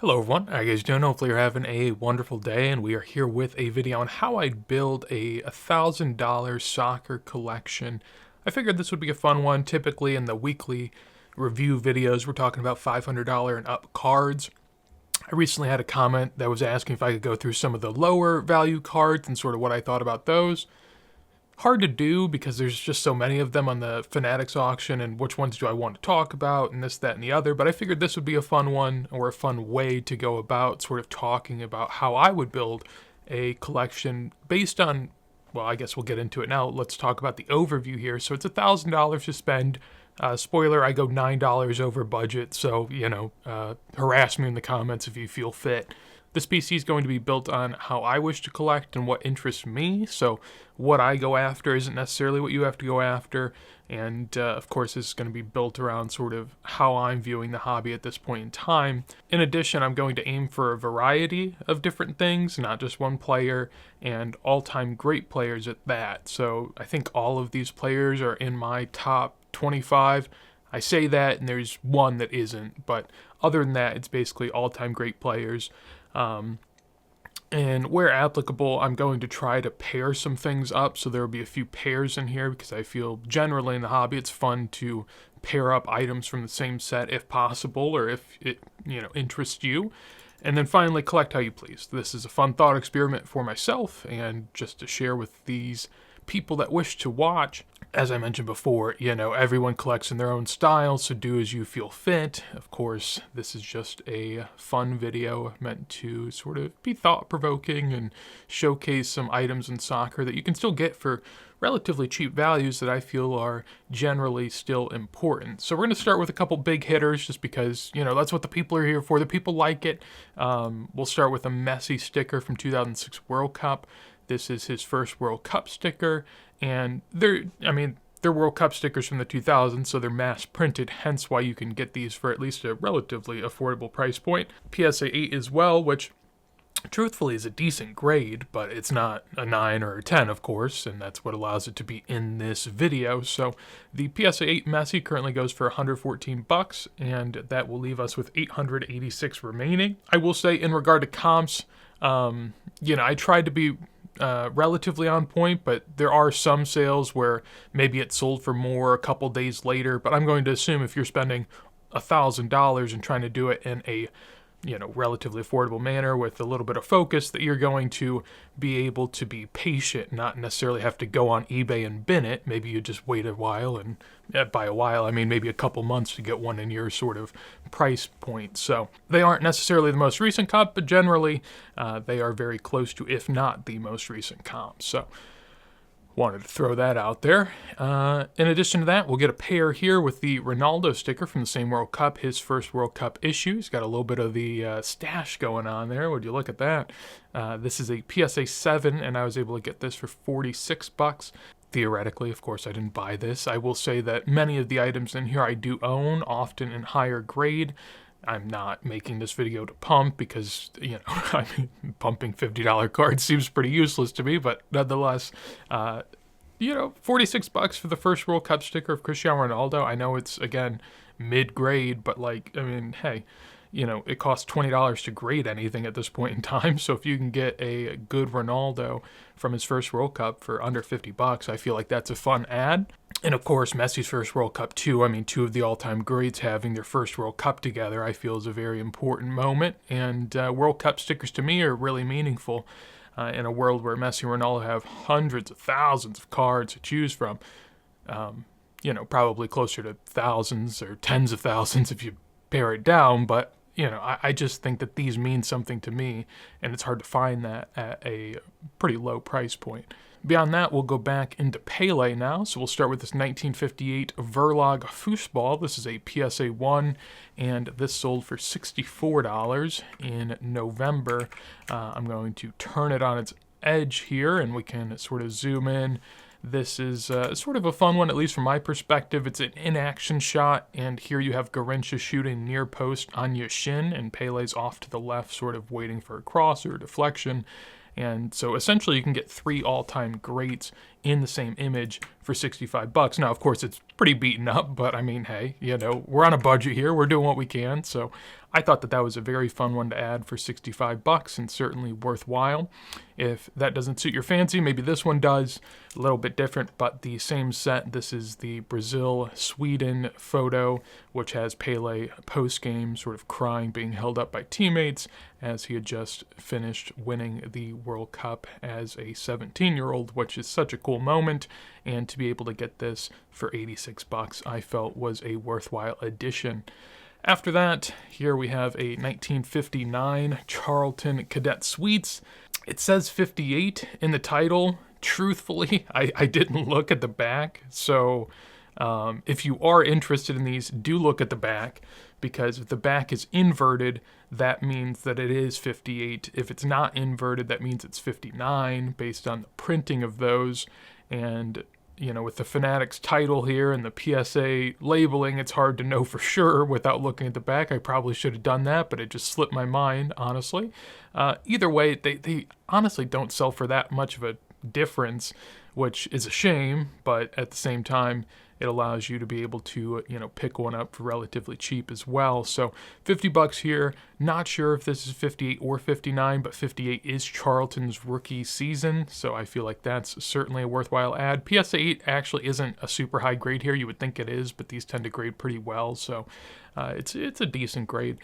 Hello everyone, how you guys doing? Hopefully you're having a wonderful day, and we are here with a video on how I build a $1,000 soccer collection. I figured this would be a fun one. Typically in the weekly review videos, we're talking about $500 and up cards. I recently had a comment that was asking if I could go through some of the lower value cards and sort of what I thought about those. Hard to do because there's just so many of them on the Fanatics auction, and which ones do I want to talk about, and this, that, and the other. But I figured this would be a fun one, or a fun way to go about sort of talking about how I would build a collection based on, well, I guess we'll get into it now. Let's talk about the overview here. So it's $1,000 to spend. Spoiler, I go $9 over budget, so, harass me in the comments if you feel fit. This PC is going to be built on how I wish to collect and what interests me, so what I go after isn't necessarily what you have to go after, and of course this is going to be built around sort of how I'm viewing the hobby at this point in time. In addition, I'm going to aim for a variety of different things, not just one player, and all-time great players at that. So I think all of these players are in my top 25. I say that, and there's one that isn't, but other than that, it's basically all-time great players. And where applicable, I'm going to try to pair some things up, so there will be a few pairs in here, because I feel generally in the hobby it's fun to pair up items from the same set if possible, or if it interests you. And then finally, collect how you please. This is a fun thought experiment for myself, and just to share with these people that wish to watch. As I mentioned before, everyone collects in their own style, so do as you feel fit. Of course, this is just a fun video meant to sort of be thought-provoking and showcase some items in soccer that you can still get for relatively cheap values that I feel are generally still important. So we're going to start with a couple big hitters just because, that's what the people are here for. The people like it. We'll start with a Messi sticker from 2006 World Cup. This is his first World Cup sticker, and they're World Cup stickers from the 2000s, so they're mass printed, hence why you can get these for at least a relatively affordable price point. PSA 8 as well, which truthfully is a decent grade, but it's not a 9 or a 10, of course, and that's what allows it to be in this video. So the PSA 8 Messi currently goes for $114, and that will leave us with 886 remaining. I will say, in regard to comps, I tried to be relatively on point, but there are some sales where maybe it's sold for more a couple days later. But I'm going to assume if you're spending $1,000 and trying to do it in a relatively affordable manner with a little bit of focus, that you're going to be able to be patient, not necessarily have to go on eBay and bin it. Maybe you just wait a while, and by a while I mean maybe a couple months to get one in your sort of price point. So they aren't necessarily the most recent comp, but generally they are very close to, if not the most recent comp. So wanted to throw that out there. In addition to that, we'll get a pair here with the Ronaldo sticker from the same World Cup, his first World Cup issue. He's got a little bit of the stash going on there. Would you look at that? This is a PSA 7, and I was able to get this for $46. Theoretically, of course, I didn't buy this. I will say that many of the items in here I do own, often in higher grade. I'm not making this video to pump because, pumping $50 cards seems pretty useless to me, but nonetheless, $46 for the first World Cup sticker of Cristiano Ronaldo. I know it's, again, mid-grade, but hey, it costs $20 to grade anything at this point in time. So if you can get a good Ronaldo from his first World Cup for under $50, I feel like that's a fun ad. And of course, Messi's first World Cup too. Two of the all-time greats having their first World Cup together, I feel is a very important moment. And World Cup stickers to me are really meaningful in a world where Messi and Ronaldo have hundreds of thousands of cards to choose from. Probably closer to thousands or tens of thousands if you pare it down, but I just think that these mean something to me, and it's hard to find that at a pretty low price point. Beyond that, we'll go back into Pele now. So we'll start with this 1958 Verlag Fußball. This is a PSA 1, and this sold for $64 in November. I'm going to turn it on its edge here, and we can sort of zoom in. This is sort of a fun one, at least from my perspective. It's an in-action shot, and here you have Garrincha shooting near post on Yashin, and Pele's off to the left, sort of waiting for a cross or a deflection. And so essentially you can get three all-time greats in the same image for 65 bucks. Now, of course, it's pretty beaten up, but I mean, hey, we're on a budget here. We're doing what we can. So I thought that was a very fun one to add for 65 bucks and certainly worthwhile. If that doesn't suit your fancy, maybe this one does. A little bit different, but the same set. This is the Brazil-Sweden photo, which has Pele post-game sort of crying, being held up by teammates as he had just finished winning the World Cup as a 17-year-old, which is such a cool moment. And to be able to get this for 86 bucks, I felt was a worthwhile addition. After that, here we have a 1959 Charlton Cadet Suites. It says 58 in the title. Truthfully, I didn't look at the back, so if you are interested in these, do look at the back, because if the back is inverted, that means that it is 58. If it's not inverted, that means it's 59, based on the printing of those. And with the Fanatics title here and the PSA labeling, it's hard to know for sure without looking at the back. I probably should have done that, but it just slipped my mind, honestly. Either way, they honestly don't sell for that much of a difference, which is a shame, but at the same time, it allows you to be able to, pick one up for relatively cheap as well. So 50 bucks here. Not sure if this is 58 or 59, but 58 is Charlton's rookie season, so I feel like that's certainly a worthwhile add. PSA 8 actually isn't a super high grade here. You would think it is, but these tend to grade pretty well, so it's a decent grade.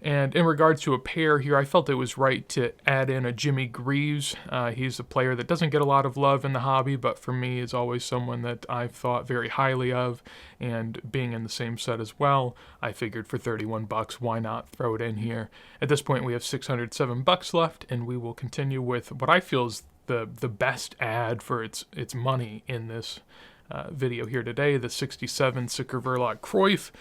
And in regards to a pair here, I felt it was right to add in a Jimmy Greaves. He's a player that doesn't get a lot of love in the hobby, but for me is always someone that I've thought very highly of. And being in the same set as well, I figured for 31 bucks, why not throw it in here? At this point, we have 607 bucks left, and we will continue with what I feel is the best ad for its money in this video here today, the 67 Sicker Verlag Cruyff.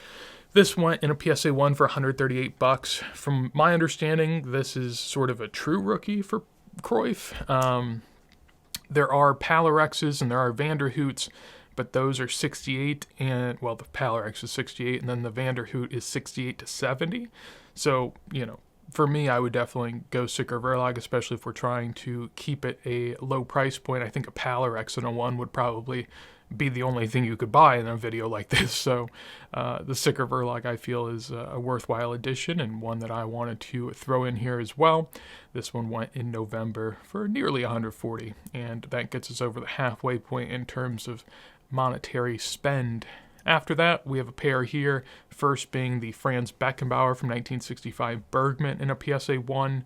This went in a PSA 1 for 138 bucks. From my understanding, this is sort of a true rookie for Cruyff. There are Palarexes and there are Vanderhoots, but those are 68, and, well, the Palarex is 68, and then the Vanderhoot is 68 to 70. So, for me, I would definitely go Sicker Verlag, especially if we're trying to keep it a low price point. I think a Palarex and a 1 would probably be the only thing you could buy in a video like this. So the Sicker Verlag, I feel, is a worthwhile addition and one that I wanted to throw in here as well. This one went in November for nearly 140, and that gets us over the halfway point in terms of monetary spend. After that, we have a pair here, first being the Franz Beckenbauer from 1965 Bergman in a PSA 1.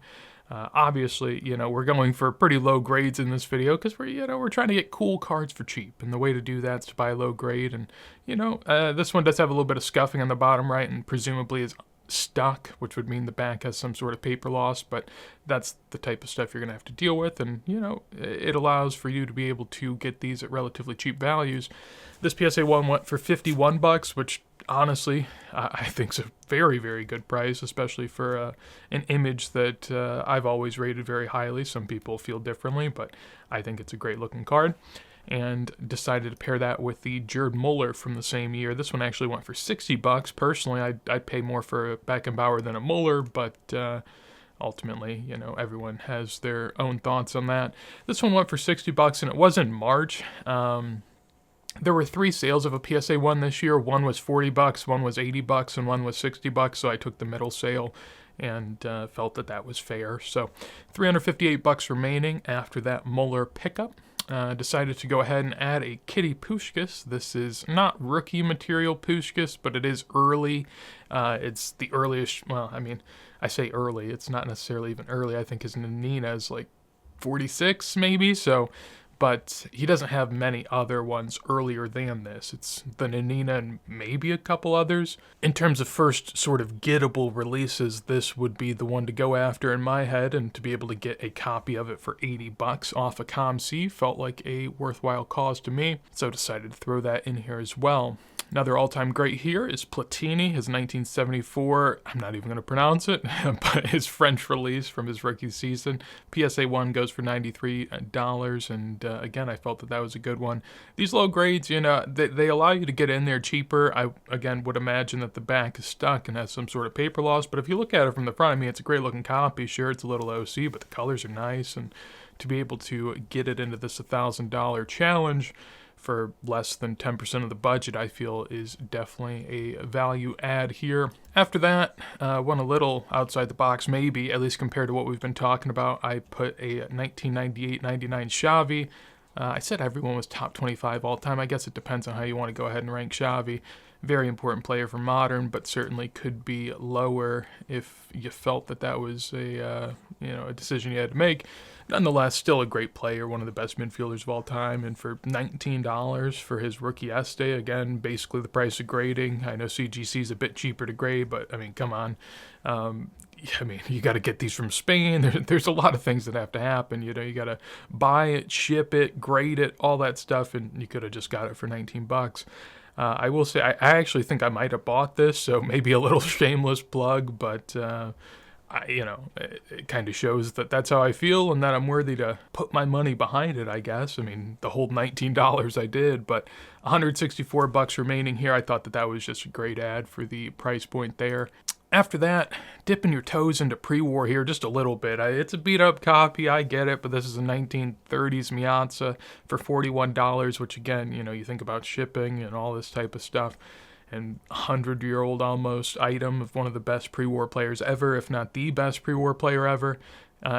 Obviously, we're going for pretty low grades in this video because we're trying to get cool cards for cheap, and the way to do that is to buy a low grade. And this one does have a little bit of scuffing on the bottom right, and presumably is stuck, which would mean the back has some sort of paper loss, but that's the type of stuff you're going to have to deal with, and it allows for you to be able to get these at relatively cheap values. This PSA 1 went for 51 bucks, which honestly I think is a very, very good price, especially for an image that I've always rated very highly. Some people feel differently, but I think it's a great looking card. And decided to pair that with the Gerd Muller from the same year. This one actually went for 60 bucks. Personally, I'd pay more for a Beckenbauer than a Muller, but ultimately, everyone has their own thoughts on that. This one went for 60 bucks, and it was in March. There were 3 sales of a PSA 1 this year. One was 40 bucks, one was 80 bucks, and one was 60 bucks, so I took the middle sale and felt that was fair. So 358 bucks remaining after that Muller pickup. Decided to go ahead and add a Kitty Puskas. This is not rookie material Puskas, but it is early. It's the earliest, well, I mean, I say early, it's not necessarily even early. I think his Nanina is like 46 maybe, so, but he doesn't have many other ones earlier than this. It's the Nanina and maybe a couple others. In terms of first sort of gettable releases, this would be the one to go after in my head, and to be able to get a copy of it for 80 bucks off of ComC felt like a worthwhile cause to me, so decided to throw that in here as well. Another all-time great here is Platini, his 1974, I'm not even going to pronounce it, but his French release from his rookie season. PSA 1 goes for $93, and again, I felt that that was a good one. These low grades, they allow you to get in there cheaper. I, again, would imagine that the back is stuck and has some sort of paper loss, but if you look at it from the front, I mean, it's a great-looking copy. Sure, it's a little OC, but the colors are nice, and to be able to get it into this $1,000 challenge for less than 10% of the budget, I feel is definitely a value add here. After that, one a little outside the box, maybe, at least compared to what we've been talking about. I put a 1998-99 Xavi. I said everyone was top 25 all time. I guess it depends on how you want to go ahead and rank Xavi. Very important player for modern, but certainly could be lower if you felt that that was a decision you had to make. Nonetheless, still a great player, one of the best midfielders of all time, and for $19 for his rookie Este, again, basically the price of grading. I know CGC is a bit cheaper to grade, but I mean, come on. You got to get these from Spain. There's a lot of things that have to happen. You got to buy it, ship it, grade it, all that stuff, and you could have just got it for $19. I will say, I actually think I might have bought this, so maybe a little shameless plug, but it kind of shows that that's how I feel and that I'm worthy to put my money behind it, I guess. I mean, the whole $19 I did, but $164 remaining here. I thought that was just a great ad for the price point there. After that, dipping your toes into pre-war here just a little bit. It's a beat-up copy, I get it, but this is a 1930s Miazza for $41, which again, you think about shipping and all this type of stuff. And 100-year-old almost item of one of the best pre-war players ever, if not the best pre-war player ever.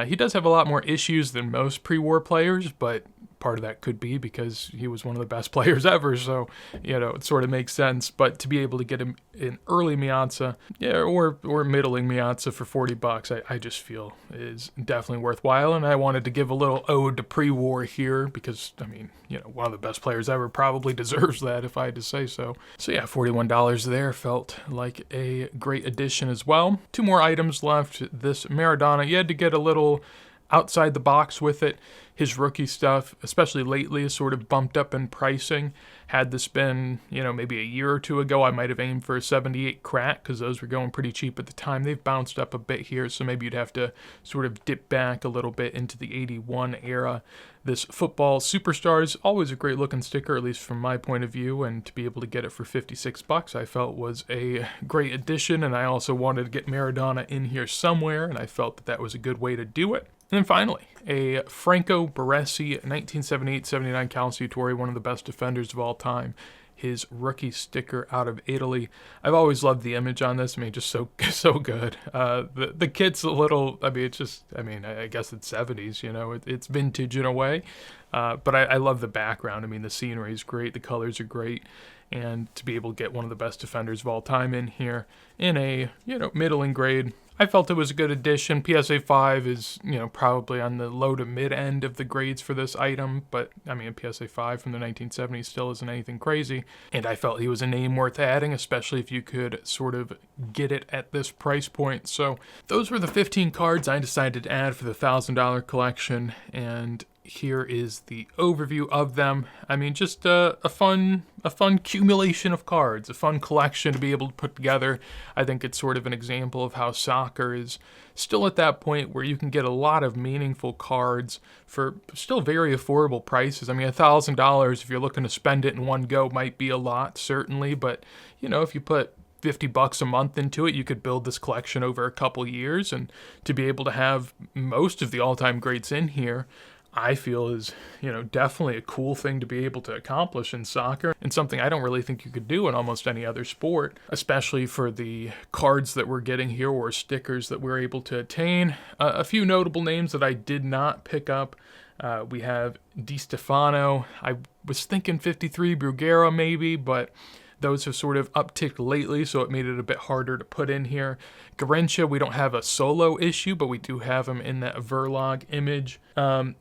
He does have a lot more issues than most pre-war players, but part of that could be because he was one of the best players ever, so, it sort of makes sense. But to be able to get him in early Miazza, or middling Miazza for $40, I just feel is definitely worthwhile. And I wanted to give a little ode to pre-war here because, one of the best players ever probably deserves that if I had to say so. So yeah, $41 there felt like a great addition as well. Two more items left. This Maradona, you had to get a little outside the box with it. His rookie stuff, especially lately, is sort of bumped up in pricing. Had this been, maybe a year or two ago, I might have aimed for a 78 crack because those were going pretty cheap at the time. They've bounced up a bit here, so maybe you'd have to sort of dip back a little bit into the 81 era. This football superstar is always a great looking sticker, at least from my point of view, and to be able to get it for $56 I felt was a great addition, and I also wanted to get Maradona in here somewhere, and I felt that was a good way to do it. And then finally, a Franco Baresi 1978-79 Calciatore, one of the best defenders of all time. His rookie sticker out of Italy. I've always loved the image on this. Just so good. The kit's a little, I guess it's 70s, it's vintage in a way. But I love the background. The scenery is great. The colors are great. And to be able to get one of the best defenders of all time in here in a, middling grade, I felt it was a good addition. PSA 5 is, probably on the low to mid end of the grades for this item, but PSA 5 from the 1970s still isn't anything crazy, and I felt he was a name worth adding, especially if you could sort of get it at this price point. So those were the 15 cards I decided to add for the $1,000 collection, and here is the overview of them. Just a fun accumulation of cards, a fun collection to be able to put together. I think it's sort of an example of how soccer is still at that point where you can get a lot of meaningful cards for still very affordable prices. $1,000, if you're looking to spend it in one go, might be a lot, certainly, but if you put $50 a month into it, you could build this collection over a couple years, and to be able to have most of the all-time greats in here, I feel is, definitely a cool thing to be able to accomplish in soccer, and something I don't really think you could do in almost any other sport, especially for the cards that we're getting here or stickers that we're able to attain. A few notable names that I did not pick up. We have Di Stefano. I was thinking 53 Bruguera maybe, but those have sort of upticked lately, so it made it a bit harder to put in here. Garrincha, we don't have a solo issue, but we do have him in that Verlog image.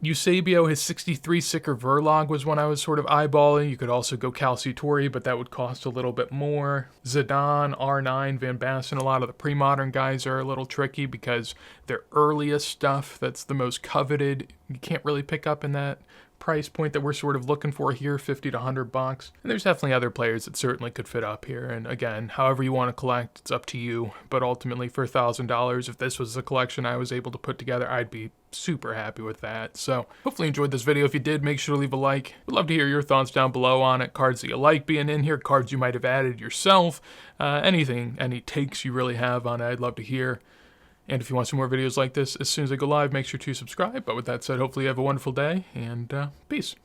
Eusebio, his 63 sticker Verlog was one I was sort of eyeballing. You could also go Calciatore, but that would cost a little bit more. Zidane, R9, Van Basten, a lot of the pre-modern guys are a little tricky because their earliest stuff that's the most coveted, you can't really pick up in that price point that we're sort of looking for here, 50 to 100 bucks. And there's definitely other players that certainly could fit up here. And again, however you want to collect, it's up to you. But ultimately, for $1,000, if this was a collection I was able to put together, I'd be super happy with that. So hopefully you enjoyed this video. If you did, make sure to leave a like. We'd love to hear your thoughts down below on it. Cards that you like being in here, cards you might have added yourself, anything, any takes you really have on it, I'd love to hear. And if you want some more videos like this, as soon as I go live, make sure to subscribe. But with that said, hopefully you have a wonderful day, and peace.